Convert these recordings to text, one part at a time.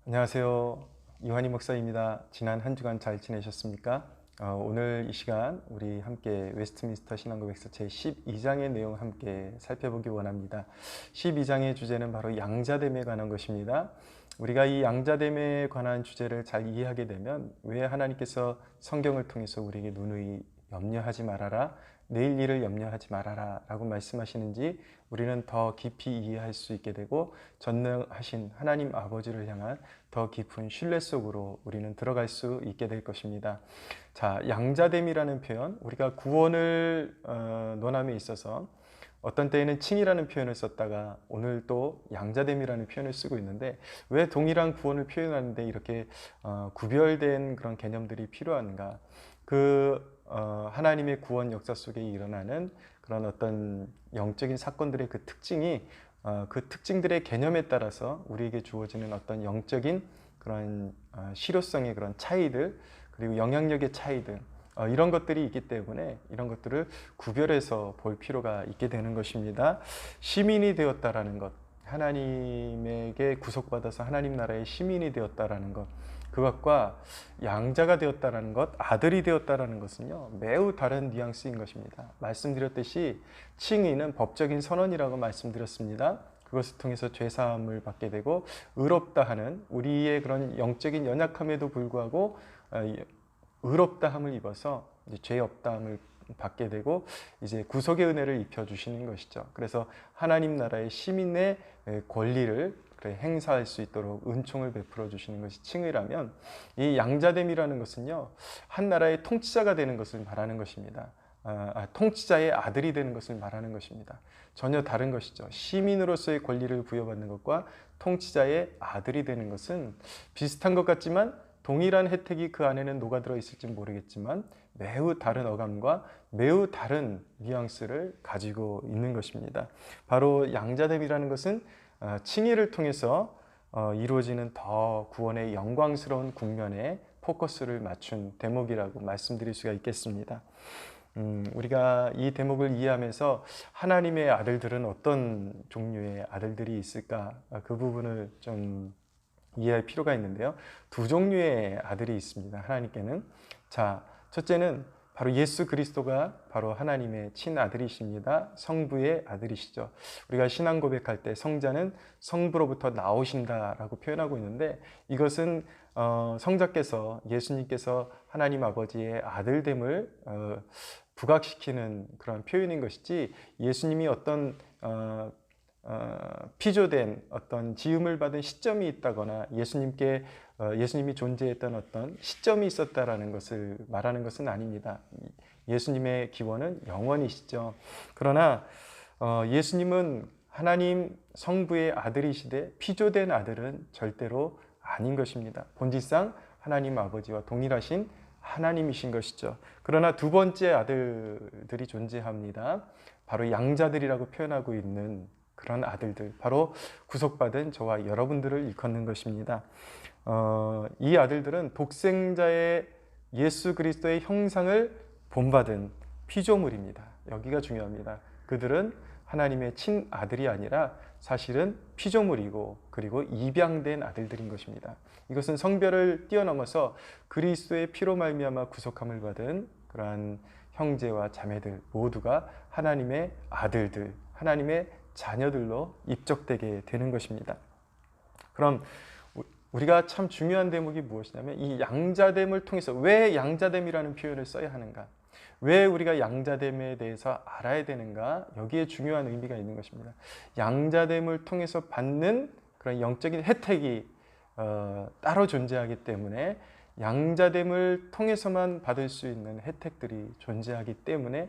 안녕하세요. 이환희 목사입니다. 지난 한 주간 잘 지내셨습니까? 오늘 이 시간 우리 함께 웨스트민스터 신앙고백서 제12장의 내용 함께 살펴보기 원합니다. 12장의 주제는 바로 양자됨에 관한 것입니다. 우리가 이 양자됨에 관한 주제를 잘 이해하게 되면 왜 하나님께서 성경을 통해서 우리에게 누누이 염려하지 말아라, 내일 일을 염려하지 말아라 라고 말씀하시는지 우리는 더 깊이 이해할 수 있게 되고 전능하신 하나님 아버지를 향한 더 깊은 신뢰 속으로 우리는 들어갈 수 있게 될 것입니다. 자, 양자됨이라는 표현, 우리가 구원을 논함에 있어서 어떤 때에는 칭이라는 표현을 썼다가 오늘 또 양자됨이라는 표현을 쓰고 있는데 왜 동일한 구원을 표현하는데 이렇게 구별된 그런 개념들이 필요한가? 하나님의 구원 역사 속에 일어나는 그런 어떤 영적인 사건들의 그 특징이 그 특징들의 개념에 따라서 우리에게 주어지는 어떤 영적인 그런 실효성의 그런 차이들, 그리고 영향력의 차이들, 이런 것들이 있기 때문에 이런 것들을 구별해서 볼 필요가 있게 되는 것입니다. 시민이 되었다라는 것, 하나님에게 구속받아서 하나님 나라의 시민이 되었다라는 것, 그것과 양자가 되었다라는 것, 아들이 되었다라는 것은요 매우 다른 뉘앙스인 것입니다. 말씀드렸듯이 칭의는 법적인 선언이라고 말씀드렸습니다. 그것을 통해서 죄사함을 받게 되고 의롭다 하는 우리의 그런 영적인 연약함에도 불구하고 의롭다함을 입어서 이제 죄 없다함을 받게 되고 이제 구속의 은혜를 입혀 주시는 것이죠. 그래서 하나님 나라의 시민의 권리를 행사할 수 있도록 은총을 베풀어 주시는 것이 칭의라면, 이 양자됨이라는 것은요 한 나라의 통치자가 되는 것을 말하는 것입니다. 통치자의 아들이 되는 것을 말하는 것입니다. 전혀 다른 것이죠. 시민으로서의 권리를 부여받는 것과 통치자의 아들이 되는 것은 비슷한 것 같지만 동일한 혜택이 그 안에는 녹아들어 있을지 모르겠지만 매우 다른 어감과 매우 다른 뉘앙스를 가지고 있는 것입니다. 바로 양자됨이라는 것은 칭의를 통해서 이루어지는 더 구원의 영광스러운 국면에 포커스를 맞춘 대목이라고 말씀드릴 수가 있겠습니다. 우리가 이 대목을 이해하면서 하나님의 아들들은 어떤 종류의 아들들이 있을까? 그 부분을 좀 이해할 필요가 있는데요. 두 종류의 아들이 있습니다. 하나님께는. 자, 첫째는 바로 예수 그리스도가 바로 하나님의 친아들이십니다. 성부의 아들이시죠. 우리가 신앙 고백할 때 성자는 성부로부터 나오신다라고 표현하고 있는데, 이것은 성자께서, 예수님께서 하나님 아버지의 아들됨을 부각시키는 그런 표현인 것이지, 예수님이 어떤 피조된 어떤 지음을 받은 시점이 있다거나 예수님이 존재했던 어떤 시점이 있었다라는 것을 말하는 것은 아닙니다. 예수님의 기원은 영원이시죠. 그러나 예수님은 하나님 성부의 아들이시되 피조된 아들은 절대로 아닌 것입니다. 본질상 하나님 아버지와 동일하신 하나님이신 것이죠. 그러나 두 번째 아들들이 존재합니다. 바로 양자들이라고 표현하고 있는 그런 아들들, 바로 구속받은 저와 여러분들을 일컫는 것입니다. 이 아들들은 독생자의 예수 그리스도의 형상을 본받은 피조물입니다. 여기가 중요합니다. 그들은 하나님의 친아들이 아니라 사실은 피조물이고 그리고 입양된 아들들인 것입니다. 이것은 성별을 뛰어넘어서 그리스도의 피로 말미암아 구속함을 받은 그러한 형제와 자매들 모두가 하나님의 아들들, 하나님의 자녀들로 입적되게 되는 것입니다. 그럼 우리가 참 중요한 대목이 무엇이냐면, 이 양자됨을 통해서 왜 양자됨이라는 표현을 써야 하는가, 왜 우리가 양자됨에 대해서 알아야 되는가, 여기에 중요한 의미가 있는 것입니다. 양자됨을 통해서 받는 그런 영적인 혜택이 따로 존재하기 때문에, 양자됨을 통해서만 받을 수 있는 혜택들이 존재하기 때문에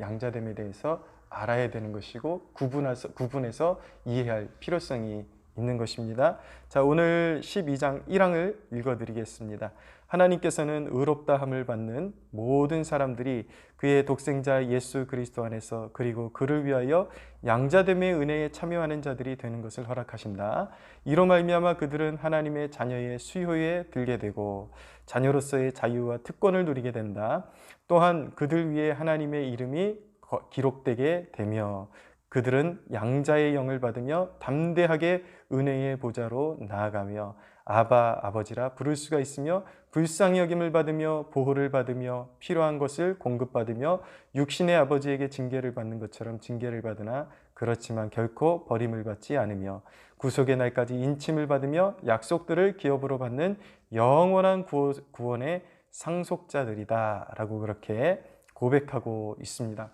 양자됨에 대해서 알아야 되는 것이고 구분해서 이해할 필요성이 있는 것입니다. 자, 오늘 12장 1항을 읽어드리겠습니다. 하나님께서는 의롭다함을 받는 모든 사람들이 그의 독생자 예수 그리스도 안에서 그리고 그를 위하여 양자됨의 은혜에 참여하는 자들이 되는 것을 허락하신다. 이로 말미암아 그들은 하나님의 자녀의 수효에 들게 되고 자녀로서의 자유와 특권을 누리게 된다. 또한 그들 위에 하나님의 이름이 기록되게 되며 그들은 양자의 영을 받으며 담대하게 은혜의 보좌로 나아가며 아바 아버지라 부를 수가 있으며 불쌍히 여김을 받으며 보호를 받으며 필요한 것을 공급받으며 육신의 아버지에게 징계를 받는 것처럼 징계를 받으나 그렇지만 결코 버림을 받지 않으며 구속의 날까지 인침을 받으며 약속들을 기업으로 받는 영원한 구원의 상속자들이다 라고 그렇게 고백하고 있습니다.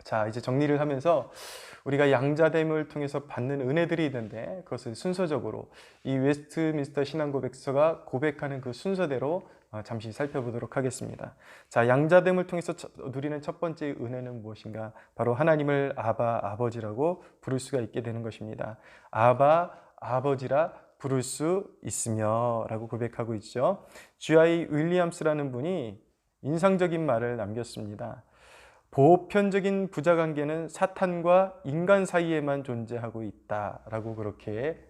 자, 이제 정리를 하면서 우리가 양자됨을 통해서 받는 은혜들이 있는데 그것을 순서적으로 이 웨스트민스터 신앙고백서가 고백하는 그 순서대로 잠시 살펴보도록 하겠습니다. 자, 양자됨을 통해서 누리는 첫 번째 은혜는 무엇인가? 바로 하나님을 아바, 아버지라고 부를 수가 있게 되는 것입니다. 아바, 아버지라 부를 수 있으며 라고 고백하고 있죠. G.I. 윌리엄스라는 분이 인상적인 말을 남겼습니다. 보편적인 부자관계는 사탄과 인간 사이에만 존재하고 있다라고 그렇게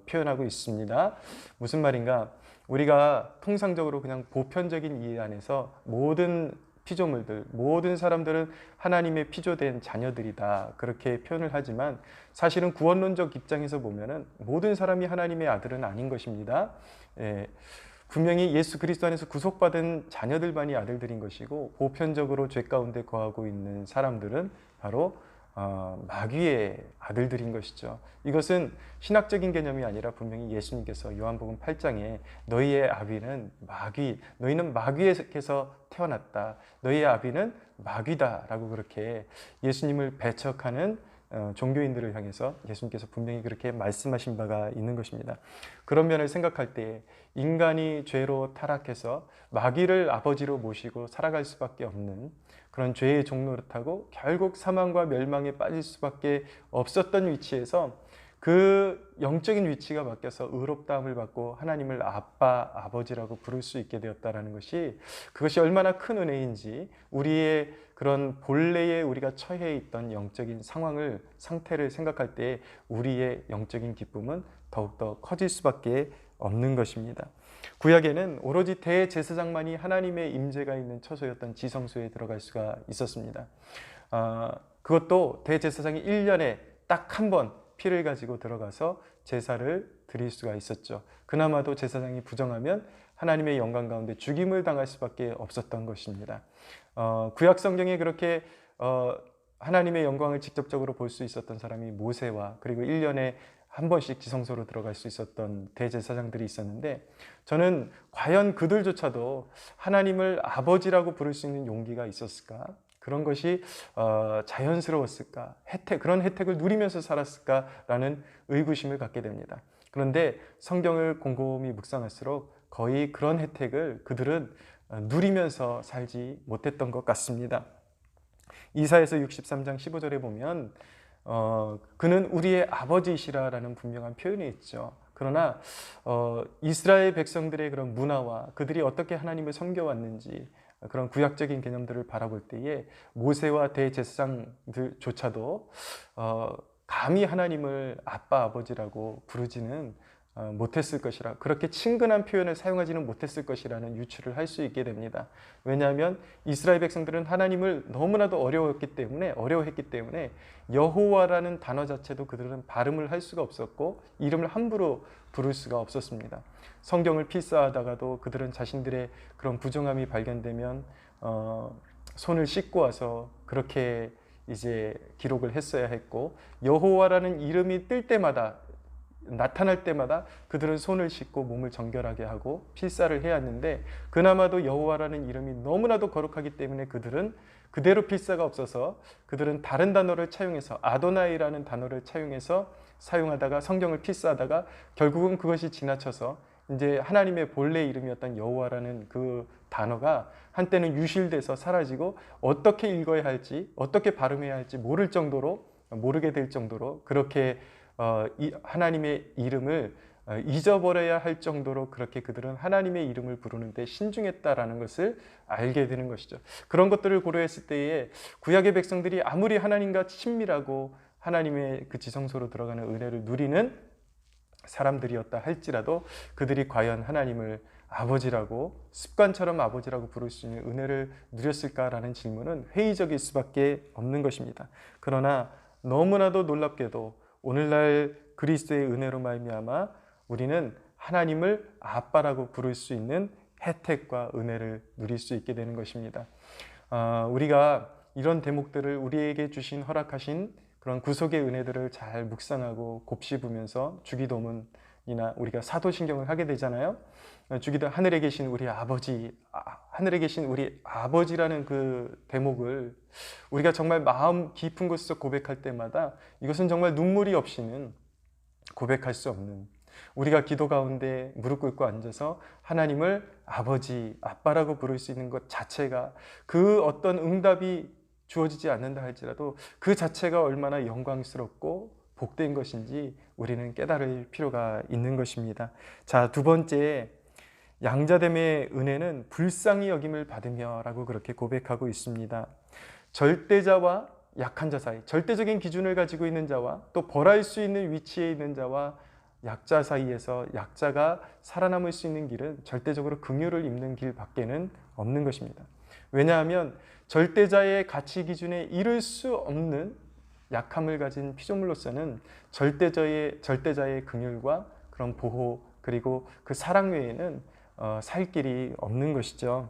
표현하고 있습니다. 무슨 말인가? 우리가 통상적으로 그냥 보편적인 이해 안에서 모든 피조물들, 모든 사람들은 하나님의 피조된 자녀들이다 그렇게 표현을 하지만 사실은 구원론적 입장에서 보면은 모든 사람이 하나님의 아들은 아닌 것입니다. 분명히 예수 그리스도 안에서 구속받은 자녀들만이 아들들인 것이고 보편적으로 죄 가운데 거하고 있는 사람들은 바로 마귀의 아들들인 것이죠. 이것은 신학적인 개념이 아니라 분명히 예수님께서 요한복음 8장에 너희의 아비는 마귀, 너희는 마귀에서 태어났다. 너희의 아비는 마귀다 라고 그렇게 예수님을 배척하는 종교인들을 향해서 예수님께서 분명히 그렇게 말씀하신 바가 있는 것입니다. 그런 면을 생각할 때 인간이 죄로 타락해서 마귀를 아버지로 모시고 살아갈 수밖에 없는 그런 죄의 종노릇하고 결국 사망과 멸망에 빠질 수밖에 없었던 위치에서 그 영적인 위치가 바뀌어서 의롭다함을 받고 하나님을 아빠, 아버지라고 부를 수 있게 되었다는 것이 그것이 얼마나 큰 은혜인지 우리의 그런 본래에 우리가 처해 있던 영적인 상태를 생각할 때 우리의 영적인 기쁨은 더욱더 커질 수밖에 없는 것입니다. 구약에는 오로지 대제사장만이 하나님의 임재가 있는 처소였던 지성소에 들어갈 수가 있었습니다. 그것도 대제사장이 1년에 딱 한 번 피를 가지고 들어가서 제사를 드릴 수가 있었죠. 그나마도 제사장이 부정하면 하나님의 영광 가운데 죽임을 당할 수밖에 없었던 것입니다. 구약 성경에 그렇게 하나님의 영광을 직접적으로 볼 수 있었던 사람이 모세와 그리고 1년에 한 번씩 지성소로 들어갈 수 있었던 대제사장들이 있었는데 저는 과연 그들조차도 하나님을 아버지라고 부를 수 있는 용기가 있었을까? 그런 것이 자연스러웠을까? 그런 혜택을 누리면서 살았을까라는 의구심을 갖게 됩니다. 그런데 성경을 곰곰이 묵상할수록 거의 그런 혜택을 그들은 누리면서 살지 못했던 것 같습니다. 이사야서 63장 15절에 보면 그는 우리의 아버지이시라라는 분명한 표현이 있죠. 그러나 이스라엘 백성들의 그런 문화와 그들이 어떻게 하나님을 섬겨왔는지 그런 구약적인 개념들을 바라볼 때에 모세와 대제사장들조차도 감히 하나님을 아빠 아버지라고 부르지는 못했을 것이라 그렇게 친근한 표현을 사용하지는 못했을 것이라는 유추를 할 수 있게 됩니다. 왜냐하면 이스라엘 백성들은 하나님을 너무나도 어려워했기 때문에 여호와라는 단어 자체도 그들은 발음을 할 수가 없었고 이름을 함부로 부를 수가 없었습니다. 성경을 필사하다가도 그들은 자신들의 그런 부정함이 발견되면 손을 씻고 와서 그렇게 이제 기록을 했어야 했고 여호와라는 이름이 뜰 때마다 나타날 때마다 그들은 손을 씻고 몸을 정결하게 하고 필사를 해야 했는데 그나마도 여호와라는 이름이 너무나도 거룩하기 때문에 그들은 그대로 필사가 없어서 그들은 다른 단어를 차용해서 아도나이라는 단어를 차용해서 사용하다가 성경을 필사하다가 결국은 그것이 지나쳐서 이제 하나님의 본래 이름이었던 여호와라는 그 단어가 한때는 유실돼서 사라지고 어떻게 읽어야 할지 어떻게 발음해야 할지 모르게 될 정도로 그렇게 하나님의 이름을 잊어버려야 할 정도로 그렇게 그들은 하나님의 이름을 부르는데 신중했다라는 것을 알게 되는 것이죠. 그런 것들을 고려했을 때에 구약의 백성들이 아무리 하나님과 친밀하고 하나님의 그 지성소로 들어가는 은혜를 누리는 사람들이었다 할지라도 그들이 과연 하나님을 아버지라고 습관처럼 아버지라고 부를 수 있는 은혜를 누렸을까라는 질문은 회의적일 수밖에 없는 것입니다. 그러나 너무나도 놀랍게도 오늘날 그리스도의 은혜로 말미암아 우리는 하나님을 아빠라고 부를 수 있는 혜택과 은혜를 누릴 수 있게 되는 것입니다. 우리가 이런 대목들을 우리에게 주신 허락하신 그런 구속의 은혜들을 잘 묵상하고 곱씹으면서 주기도문이나 우리가 사도신경을 하게 되잖아요. 주기도 하늘에 계신 우리 아버지, 하늘에 계신 우리 아버지라는 그 대목을 우리가 정말 마음 깊은 곳에서 고백할 때마다 이것은 정말 눈물이 없이는 고백할 수 없는, 우리가 기도 가운데 무릎 꿇고 앉아서 하나님을 아버지, 아빠라고 부를 수 있는 것 자체가, 그 어떤 응답이 주어지지 않는다 할지라도 그 자체가 얼마나 영광스럽고 복된 것인지 우리는 깨달을 필요가 있는 것입니다. 자, 두 번째, 양자됨의 은혜는 불쌍히 여김을 받으며 라고 그렇게 고백하고 있습니다. 절대자와 약한 자 사이, 절대적인 기준을 가지고 있는 자와 또 벌할 수 있는 위치에 있는 자와 약자 사이에서 약자가 살아남을 수 있는 길은 절대적으로 긍휼을 입는 길밖에는 없는 것입니다. 왜냐하면 절대자의 가치 기준에 이를 수 없는 약함을 가진 피조물로서는 절대자의 긍휼과 그런 보호 그리고 그 사랑 외에는 살 길이 없는 것이죠.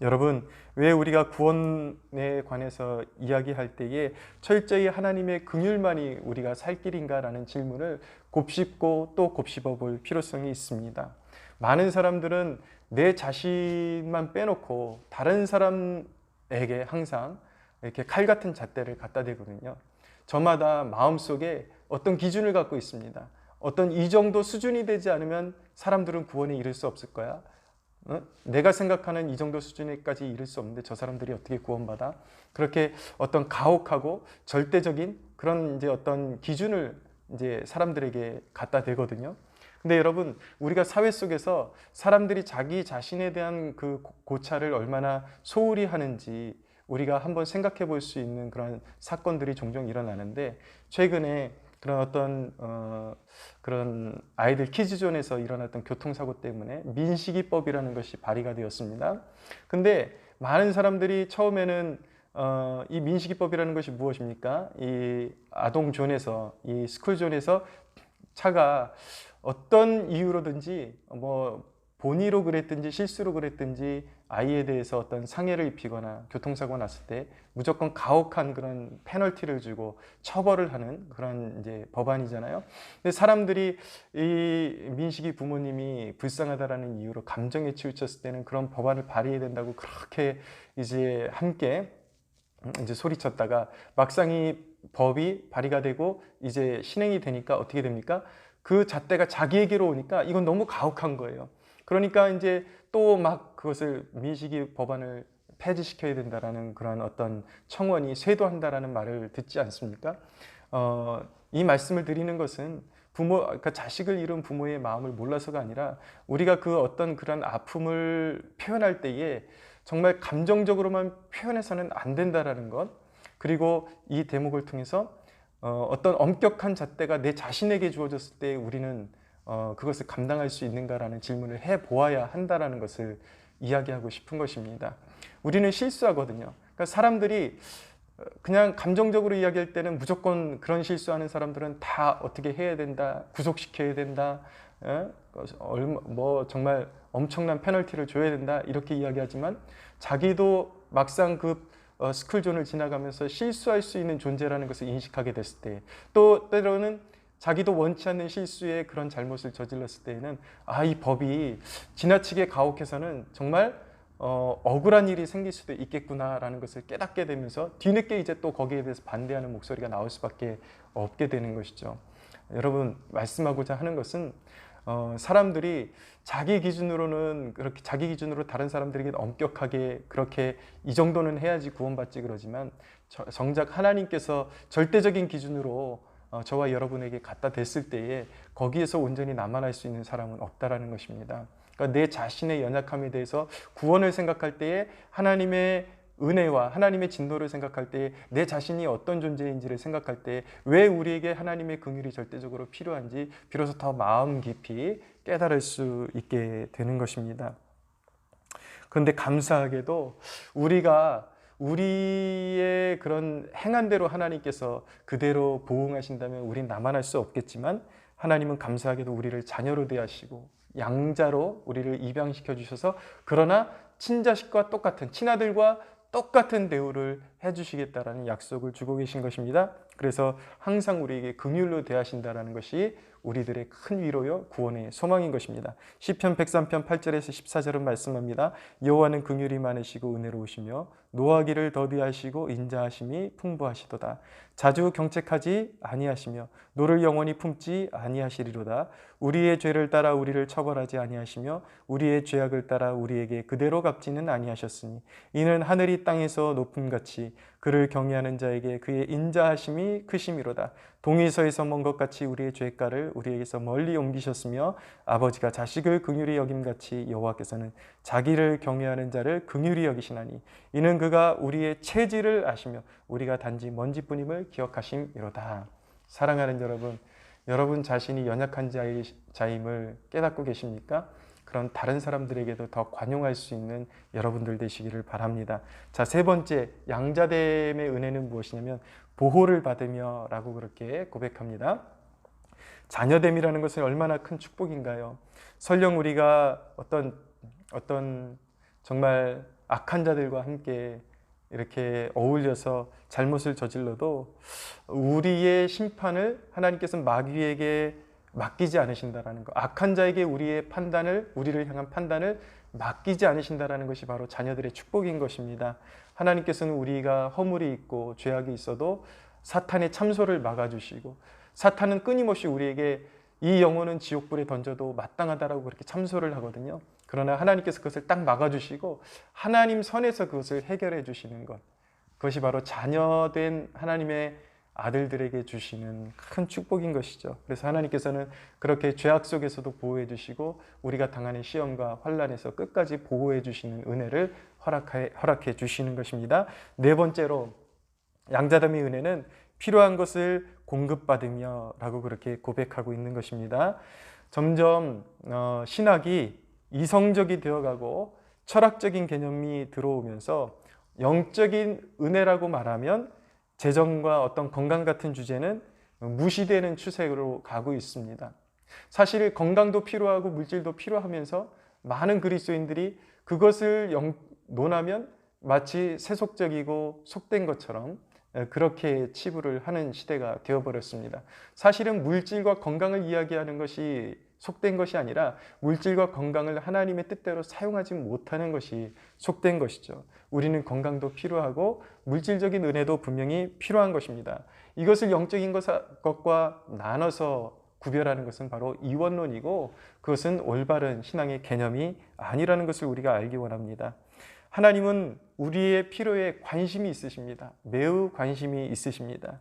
여러분, 왜 우리가 구원에 관해서 이야기할 때에 철저히 하나님의 긍휼만이 우리가 살 길인가라는 질문을 곱씹고 또 곱씹어 볼 필요성이 있습니다. 많은 사람들은 내 자신만 빼놓고 다른 사람에게 항상 이렇게 칼 같은 잣대를 갖다 대거든요. 저마다 마음속에 어떤 기준을 갖고 있습니다. 어떤 이 정도 수준이 되지 않으면 사람들은 구원에 이를 수 없을 거야. 내가 생각하는 이 정도 수준에까지 이를 수 없는데 저 사람들이 어떻게 구원받아? 그렇게 어떤 가혹하고 절대적인 그런 이제 어떤 기준을 이제 사람들에게 갖다 대거든요. 근데 여러분, 우리가 사회 속에서 사람들이 자기 자신에 대한 그 고찰을 얼마나 소홀히 하는지 우리가 한번 생각해 볼 수 있는 그런 사건들이 종종 일어나는데, 최근에 그런 어떤 그런 아이들 키즈존에서 일어났던 교통사고 때문에 민식이법이라는 것이 발의가 되었습니다. 근데 많은 사람들이 처음에는 이 민식이법이라는 것이 무엇입니까? 이 아동존에서, 이 스쿨존에서 차가 어떤 이유로든지 본의로 그랬든지 실수로 그랬든지 아이에 대해서 어떤 상해를 입히거나 교통사고가 났을 때 무조건 가혹한 그런 페널티를 주고 처벌을 하는 그런 이제 법안이잖아요. 근데 사람들이 이 민식이 부모님이 불쌍하다라는 이유로 감정에 치우쳤을 때는 그런 법안을 발의해야 된다고 그렇게 이제 함께 이제 소리쳤다가 막상 이 법이 발의가 되고 이제 실행이 되니까 어떻게 됩니까? 그 잣대가 자기에게로 오니까 이건 너무 가혹한 거예요. 그러니까 이제 또 막 그것을 민식이 법안을 폐지시켜야 된다라는 그런 어떤 청원이 쇄도한다라는 말을 듣지 않습니까? 이 말씀을 드리는 것은 그러니까 자식을 잃은 부모의 마음을 몰라서가 아니라 우리가 그 어떤 그런 아픔을 표현할 때에 정말 감정적으로만 표현해서는 안 된다라는 것, 그리고 이 대목을 통해서 어떤 엄격한 잣대가 내 자신에게 주어졌을 때 우리는 그것을 감당할 수 있는가라는 질문을 해보아야 한다라는 것을 이야기하고 싶은 것입니다. 우리는 실수하거든요. 그러니까 사람들이 그냥 감정적으로 이야기할 때는 무조건 그런 실수하는 사람들은 다 어떻게 해야 된다, 구속시켜야 된다, 정말 엄청난 페널티를 줘야 된다 이렇게 이야기하지만 자기도 막상 그 스쿨존을 지나가면서 실수할 수 있는 존재라는 것을 인식하게 됐을 때, 또 때로는 자기도 원치 않는 실수에 그런 잘못을 저질렀을 때에는 이 법이 지나치게 가혹해서는 정말 억울한 일이 생길 수도 있겠구나라는 것을 깨닫게 되면서 뒤늦게 이제 또 거기에 대해서 반대하는 목소리가 나올 수밖에 없게 되는 것이죠. 여러분, 말씀하고자 하는 것은 사람들이 자기 기준으로는 그렇게 자기 기준으로 다른 사람들에게 엄격하게 그렇게 이 정도는 해야지 구원받지 그러지만 정작 하나님께서 절대적인 기준으로 저와 여러분에게 갖다 댔을 때에 거기에서 온전히 나만할 수 있는 사람은 없다라는 것입니다. 그러니까 내 자신의 연약함에 대해서 구원을 생각할 때에 하나님의 은혜와 하나님의 진노를 생각할 때 내 자신이 어떤 존재인지를 생각할 때 왜 우리에게 하나님의 긍휼이 절대적으로 필요한지 비로소 더 마음 깊이 깨달을 수 있게 되는 것입니다. 그런데 감사하게도 우리가 우리의 그런 행한 대로 하나님께서 그대로 보응하신다면 우린 나만할 수 없겠지만 하나님은 감사하게도 우리를 자녀로 대하시고 양자로 우리를 입양시켜 주셔서 그러나 친자식과 똑같은 친아들과 똑같은 대우를 해주시겠다라는 약속을 주고 계신 것입니다. 그래서 항상 우리에게 긍휼로 대하신다라는 것이 우리들의 큰 위로요 구원의 소망인 것입니다. 시편 103편 8절에서 14절은 말씀합니다. 여호와는 긍휼이 많으시고 은혜로우시며 노하기를 더디하시고 인자하심이 풍부하시도다. 자주 경책하지 아니하시며 노를 영원히 품지 아니하시리로다. 우리의 죄를 따라 우리를 처벌하지 아니하시며 우리의 죄악을 따라 우리에게 그대로 갚지는 아니하셨으니 이는 하늘이 땅에서 높음같이 그를 경외하는 자에게 그의 인자하심이 크심이로다. 동이서에서 먼 것 같이 우리의 죄가를 우리에게서 멀리 옮기셨으며 아버지가 자식을 긍휼히 여김같이 여호와께서는 자기를 경외하는 자를 긍휼히 여기시나니 이는 그가 우리의 체질을 아시며 우리가 단지 먼지뿐임을 기억하심이로다. 사랑하는 여러분, 여러분 자신이 연약한 자임을 깨닫고 계십니까? 그런 다른 사람들에게도 더 관용할 수 있는 여러분들 되시기를 바랍니다. 자, 세 번째, 양자됨의 은혜는 무엇이냐면 보호를 받으며 라고 그렇게 고백합니다. 자녀됨이라는 것은 얼마나 큰 축복인가요? 설령 우리가 어떤 정말 악한 자들과 함께 이렇게 어울려서 잘못을 저질러도 우리의 심판을 하나님께서 마귀에게 맡기지 않으신다라는 것, 악한 자에게 우리를 향한 판단을 맡기지 않으신다라는 것이 바로 자녀들의 축복인 것입니다. 하나님께서는 우리가 허물이 있고 죄악이 있어도 사탄의 참소를 막아주시고 사탄은 끊임없이 우리에게 이 영혼은 지옥불에 던져도 마땅하다라고 그렇게 참소를 하거든요. 그러나 하나님께서 그것을 딱 막아주시고 하나님 선에서 그것을 해결해 주시는 것, 그것이 바로 자녀된 하나님의 아들들에게 주시는 큰 축복인 것이죠. 그래서 하나님께서는 그렇게 죄악 속에서도 보호해 주시고 우리가 당하는 시험과 환난에서 끝까지 보호해 주시는 은혜를 허락해 주시는 것입니다. 네 번째로 양자됨의 은혜는 필요한 것을 공급받으며 라고 그렇게 고백하고 있는 것입니다. 점점 신학이 이성적이 되어가고 철학적인 개념이 들어오면서 영적인 은혜라고 말하면 재정과 어떤 건강 같은 주제는 무시되는 추세로 가고 있습니다. 사실 건강도 필요하고 물질도 필요하면서 많은 그리스도인들이 그것을 논하면 마치 세속적이고 속된 것처럼 그렇게 치부를 하는 시대가 되어버렸습니다. 사실은 물질과 건강을 이야기하는 것이 속된 것이 아니라 물질과 건강을 하나님의 뜻대로 사용하지 못하는 것이 속된 것이죠. 우리는 건강도 필요하고 물질적인 은혜도 분명히 필요한 것입니다. 이것을 영적인 것과 나눠서 구별하는 것은 바로 이원론이고 그것은 올바른 신앙의 개념이 아니라는 것을 우리가 알기 원합니다. 하나님은 우리의 필요에 관심이 있으십니다. 매우 관심이 있으십니다.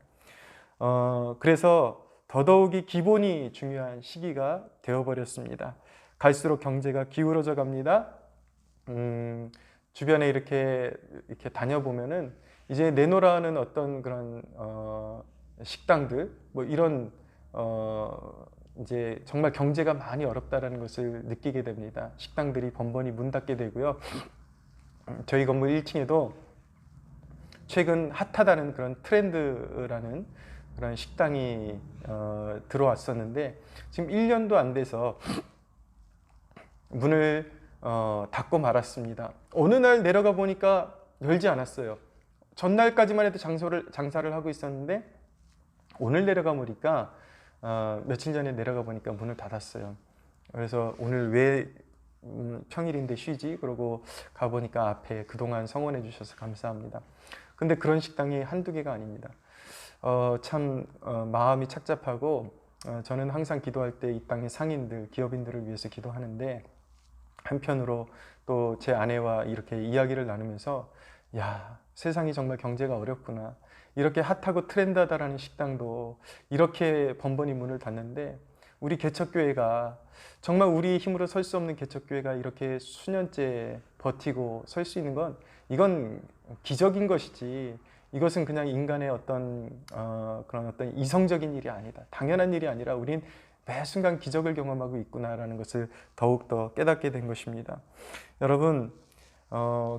그래서 더더욱이 기본이 중요한 시기가 되어버렸습니다. 갈수록 경제가 기울어져 갑니다. 주변에 이렇게 다녀보면은 이제 내노라는 어떤 그런 식당들 뭐 이런 이제 정말 경제가 많이 어렵다라는 것을 느끼게 됩니다. 식당들이 번번이 문 닫게 되고요. 저희 건물 1층에도 최근 핫하다는 그런 트렌드라는 그런 식당이 들어왔었는데 지금 1년도 안 돼서 문을 닫고 말았습니다. 어느 날 내려가 보니까 열지 않았어요. 전날까지만 해도 장사를 하고 있었는데 오늘 내려가 보니까 며칠 전에 내려가 보니까 문을 닫았어요. 그래서 오늘 왜 평일인데 쉬지? 그러고 가보니까 앞에 그동안 성원해 주셔서 감사합니다. 근데 그런 식당이 한두 개가 아닙니다. 참 마음이 착잡하고 저는 항상 기도할 때 이 땅의 상인들, 기업인들을 위해서 기도하는데 한편으로 또 제 아내와 이렇게 이야기를 나누면서 야, 세상이 정말 경제가 어렵구나. 이렇게 핫하고 트렌드하다라는 식당도 이렇게 번번이 문을 닫는데 우리 개척교회가 정말 우리 힘으로 설 수 없는 개척교회가 이렇게 수년째 버티고 설 수 있는 건 이건 기적인 것이지 이것은 그냥 인간의 그런 어떤 이성적인 일이 아니다. 당연한 일이 아니라 우린 매 순간 기적을 경험하고 있구나라는 것을 더욱더 깨닫게 된 것입니다. 여러분,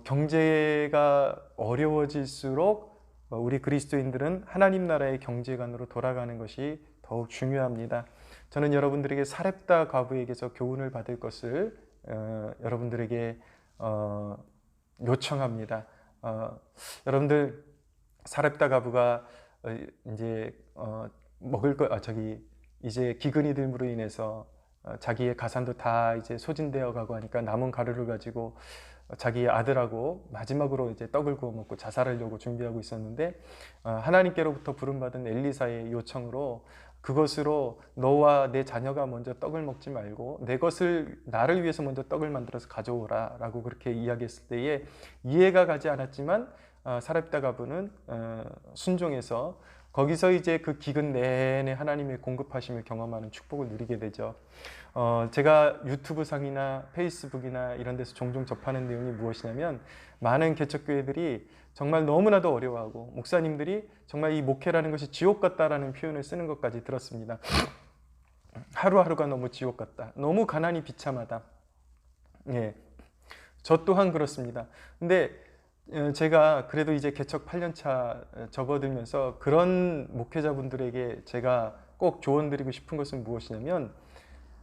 경제가 어려워질수록 우리 그리스도인들은 하나님 나라의 경제관으로 돌아가는 것이 더욱 중요합니다. 저는 여러분들에게 사렙다 과부에게서 교훈을 받을 것을 여러분들에게 요청합니다. 여러분들 사렙다 과부가 이제 먹을 거 이제 기근이됨으로 인해서 자기의 가산도 다 이제 소진되어 가고 하니까 남은 가루를 가지고 자기의 아들하고 마지막으로 이제 떡을 구워 먹고 자살하려고 준비하고 있었는데 하나님께로부터 부름받은 엘리사의 요청으로 그것으로 너와 내 자녀가 먼저 떡을 먹지 말고 내 것을 나를 위해서 먼저 떡을 만들어서 가져오라 라고 그렇게 이야기했을 때에 이해가 가지 않았지만 사렙다 과부는 순종해서 거기서 이제 그 기근 내내 하나님의 공급하심을 경험하는 축복을 누리게 되죠. 제가 유튜브 상이나 페이스북이나 이런 데서 종종 접하는 내용이 무엇이냐면 많은 개척교회들이 정말 너무나도 어려워하고 목사님들이 정말 이 목회라는 것이 지옥 같다라는 표현을 쓰는 것까지 들었습니다. 하루하루가 너무 지옥 같다. 너무 가난이 비참하다. 예, 저 또한 그렇습니다. 근데 제가 그래도 이제 개척 8년차 접어들면서 그런 목회자분들에게 제가 꼭 조언드리고 싶은 것은 무엇이냐면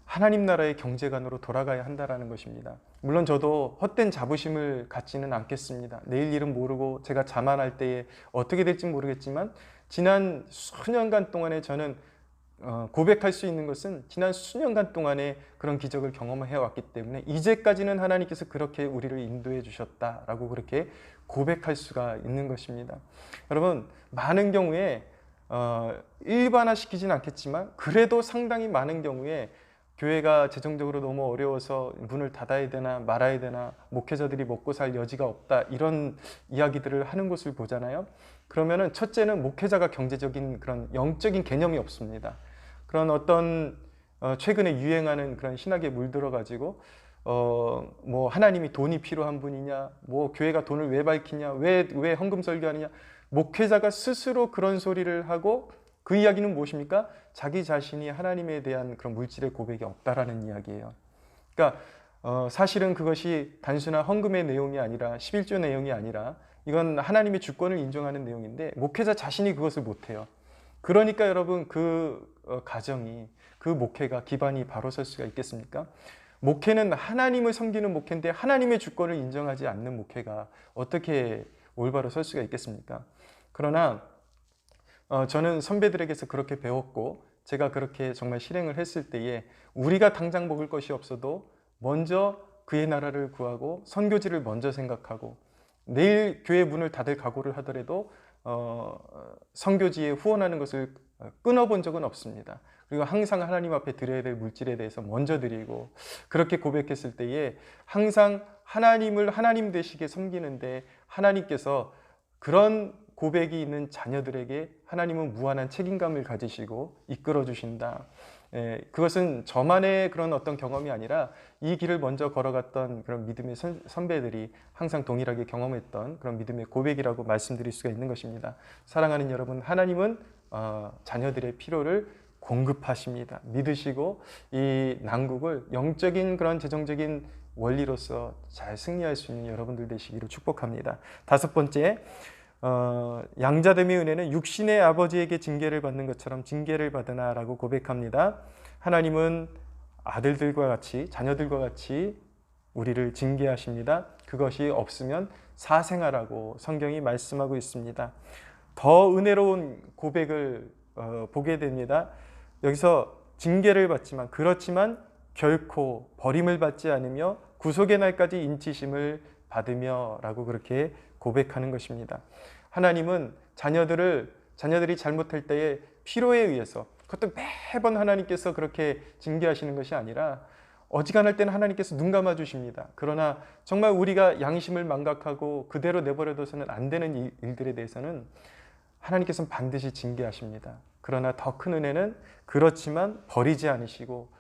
하나님 나라의 경제관으로 돌아가야 한다는 것입니다. 물론 저도 헛된 자부심을 갖지는 않겠습니다. 내일 일은 모르고 제가 자만할 때에 어떻게 될지 모르겠지만 지난 수년간 동안에 저는 고백할 수 있는 것은 지난 수년간 동안에 그런 기적을 경험해 왔기 때문에 이제까지는 하나님께서 그렇게 우리를 인도해 주셨다라고 그렇게 고백할 수가 있는 것입니다. 여러분, 많은 경우에 일반화시키진 않겠지만 그래도 상당히 많은 경우에 교회가 재정적으로 너무 어려워서 문을 닫아야 되나 말아야 되나 목회자들이 먹고 살 여지가 없다 이런 이야기들을 하는 것을 보잖아요. 그러면은 첫째는 목회자가 경제적인 그런 영적인 개념이 없습니다. 그런 어떤 최근에 유행하는 그런 신학에 물들어 가지고 뭐 하나님이 돈이 필요한 분이냐, 뭐 교회가 돈을 왜 밝히냐, 왜 헌금 설교하느냐, 목회자가 스스로 그런 소리를 하고 그 이야기는 무엇입니까? 자기 자신이 하나님에 대한 그런 물질의 고백이 없다라는 이야기예요. 그러니까 사실은 그것이 단순한 헌금의 내용이 아니라 11조 내용이 아니라 이건 하나님의 주권을 인정하는 내용인데 목회자 자신이 그것을 못해요. 그러니까 여러분 그 가정이 그 목회가 기반이 바로 설 수가 있겠습니까? 목회는 하나님을 섬기는 목회인데 하나님의 주권을 인정하지 않는 목회가 어떻게 올바로 설 수가 있겠습니까? 그러나 저는 선배들에게서 그렇게 배웠고 제가 그렇게 정말 실행을 했을 때에 우리가 당장 먹을 것이 없어도 먼저 그의 나라를 구하고 선교지를 먼저 생각하고 내일 교회 문을 닫을 각오를 하더라도 선교지에 후원하는 것을 끊어본 적은 없습니다. 그리고 항상 하나님 앞에 드려야 될 물질에 대해서 먼저 드리고 그렇게 고백했을 때에 항상 하나님을 하나님 되시게 섬기는데 하나님께서 그런 고백이 있는 자녀들에게 하나님은 무한한 책임감을 가지시고 이끌어 주신다. 그것은 저만의 그런 어떤 경험이 아니라 이 길을 먼저 걸어갔던 그런 믿음의 선배들이 항상 동일하게 경험했던 그런 믿음의 고백이라고 말씀드릴 수가 있는 것입니다. 사랑하는 여러분, 하나님은 자녀들의 필요를 공급하십니다. 믿으시고 이 난국을 영적인 그런 재정적인 원리로서 잘 승리할 수 있는 여러분들 되시기를 축복합니다. 다섯 번째, 양자됨의 은혜는 육신의 아버지에게 징계를 받는 것처럼 징계를 받으나 라고 고백합니다. 하나님은 아들들과 같이 자녀들과 같이 우리를 징계하십니다. 그것이 없으면 사생아라고 성경이 말씀하고 있습니다. 더 은혜로운 고백을 보게 됩니다. 여기서 징계를 받지만 그렇지만 결코 버림을 받지 않으며 구속의 날까지 인치심을 받으며 라고 그렇게 고백하는 것입니다. 하나님은 자녀들이 잘못할 때에 필요에 의해서 그것도 매번 하나님께서 그렇게 징계하시는 것이 아니라 어지간할 때는 하나님께서 눈 감아 주십니다. 그러나 정말 우리가 양심을 망각하고 그대로 내버려둬서는 안 되는 일들에 대해서는 하나님께서는 반드시 징계하십니다. 그러나 더 큰 은혜는 그렇지만 버리지 않으시고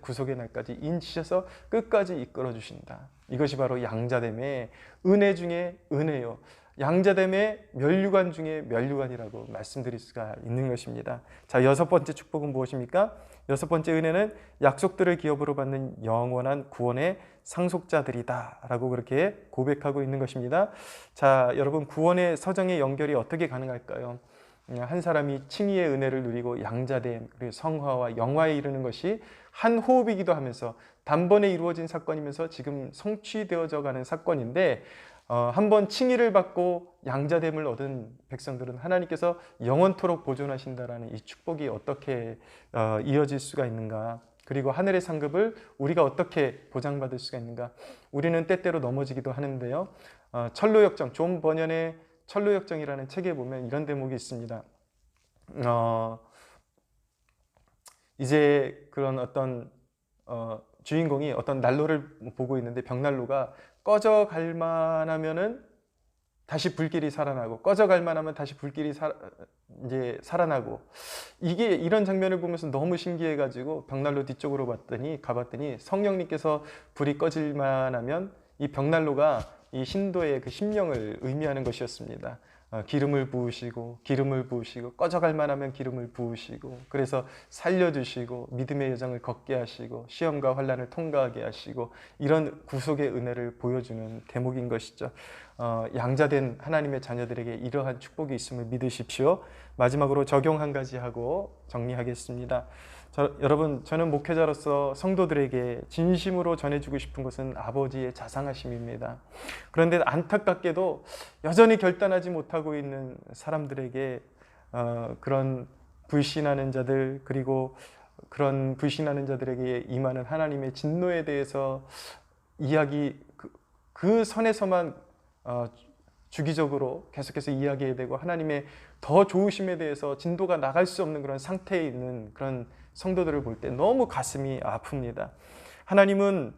구속의 날까지 인치셔서 끝까지 이끌어 주신다. 이것이 바로 양자됨의 은혜 중에 은혜요. 양자됨의 면류관 중에 면류관이라고 말씀드릴 수가 있는 것입니다. 자, 여섯 번째 축복은 무엇입니까? 여섯 번째 은혜는 약속들을 기업으로 받는 영원한 구원의 상속자들이다 라고 그렇게 고백하고 있는 것입니다. 자, 여러분, 구원의 서정의 연결이 어떻게 가능할까요? 한 사람이 칭의의 은혜를 누리고 양자됨, 그리고 성화와 영화에 이르는 것이 한 호흡이기도 하면서 단번에 이루어진 사건이면서 지금 성취되어져 가는 사건인데, 한번 칭의를 받고 양자됨을 얻은 백성들은 하나님께서 영원토록 보존하신다라는 이 축복이 어떻게 이어질 수가 있는가? 그리고 하늘의 상급을 우리가 어떻게 보장받을 수가 있는가? 우리는 때때로 넘어지기도 하는데요. 철로역정, 존 버년의 철로역정이라는 책에 보면 이런 대목이 있습니다. 이제 그런 어떤 주인공이 어떤 난로를 보고 있는데 벽난로가 꺼져갈 만하면은 다시 불길이 살아나고, 꺼져갈 만하면 다시 불길이 이제 살아나고, 이게 이런 장면을 보면서 너무 신기해가지고 벽난로 뒤쪽으로 가봤더니 성령님께서 불이 꺼질 만하면 이 벽난로가 이 신도의 그 심령을 의미하는 것이었습니다. 기름을 부으시고 꺼져갈 만하면 기름을 부으시고, 그래서 살려주시고 믿음의 여정을 걷게 하시고 시험과 환난을 통과하게 하시고, 이런 구속의 은혜를 보여주는 대목인 것이죠. 양자된 하나님의 자녀들에게 이러한 축복이 있음을 믿으십시오. 마지막으로 적용 한 가지 하고 정리하겠습니다. 여러분, 저는 목회자로서 성도들에게 진심으로 전해주고 싶은 것은 아버지의 자상하심입니다. 그런데 안타깝게도 여전히 결단하지 못하고 있는 사람들에게 그런 불신하는 자들, 그리고 그런 불신하는 자들에게 임하는 하나님의 진노에 대해서 그 선에서만 주기적으로 계속해서 이야기해야 되고, 하나님의 더 좋으심에 대해서 진도가 나갈 수 없는 그런 상태에 있는 그런 성도들을 볼 때 너무 가슴이 아픕니다. 하나님은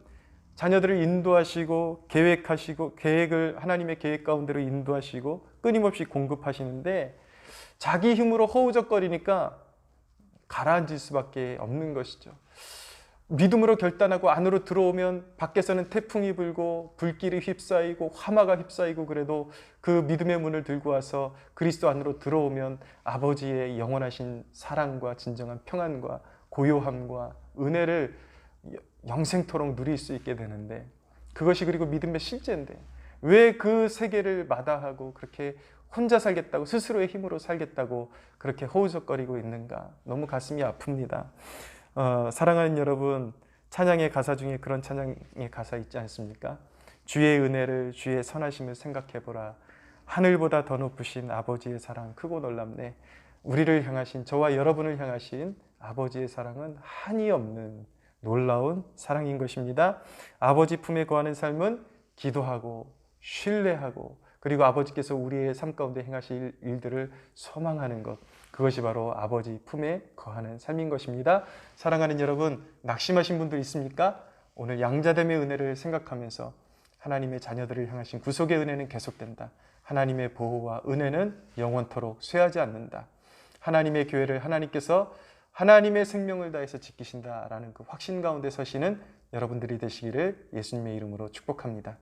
자녀들을 인도하시고 계획을 하나님의 계획 가운데로 인도하시고 끊임없이 공급하시는데, 자기 힘으로 허우적거리니까 가라앉을 수밖에 없는 것이죠. 믿음으로 결단하고 안으로 들어오면 밖에서는 태풍이 불고 불길이 휩싸이고 화마가 휩싸이고, 그래도 그 믿음의 문을 들고 와서 그리스도 안으로 들어오면 아버지의 영원하신 사랑과 진정한 평안과 고요함과 은혜를 영생토록 누릴 수 있게 되는데, 그것이 그리고 믿음의 실제인데 왜 그 세계를 마다하고 그렇게 혼자 살겠다고, 스스로의 힘으로 살겠다고 그렇게 허우적거리고 있는가? 너무 가슴이 아픕니다. 사랑하는 여러분, 찬양의 가사 중에 그런 찬양의 가사 있지 않습니까? 주의 은혜를, 주의 선하심을 생각해보라. 하늘보다 더 높으신 아버지의 사랑 크고 놀랍네. 우리를 향하신, 저와 여러분을 향하신 아버지의 사랑은 한이 없는 놀라운 사랑인 것입니다. 아버지 품에 거하는 삶은 기도하고 신뢰하고, 그리고 아버지께서 우리의 삶 가운데 행하실 일들을 소망하는 것, 그것이 바로 아버지 품에 거하는 삶인 것입니다. 사랑하는 여러분, 낙심하신 분들 있습니까? 오늘 양자됨의 은혜를 생각하면서 하나님의 자녀들을 향하신 구속의 은혜는 계속된다. 하나님의 보호와 은혜는 영원토록 쇠하지 않는다. 하나님의 교회를 하나님께서 하나님의 생명을 다해서 지키신다라는 그 확신 가운데 서시는 여러분들이 되시기를 예수님의 이름으로 축복합니다.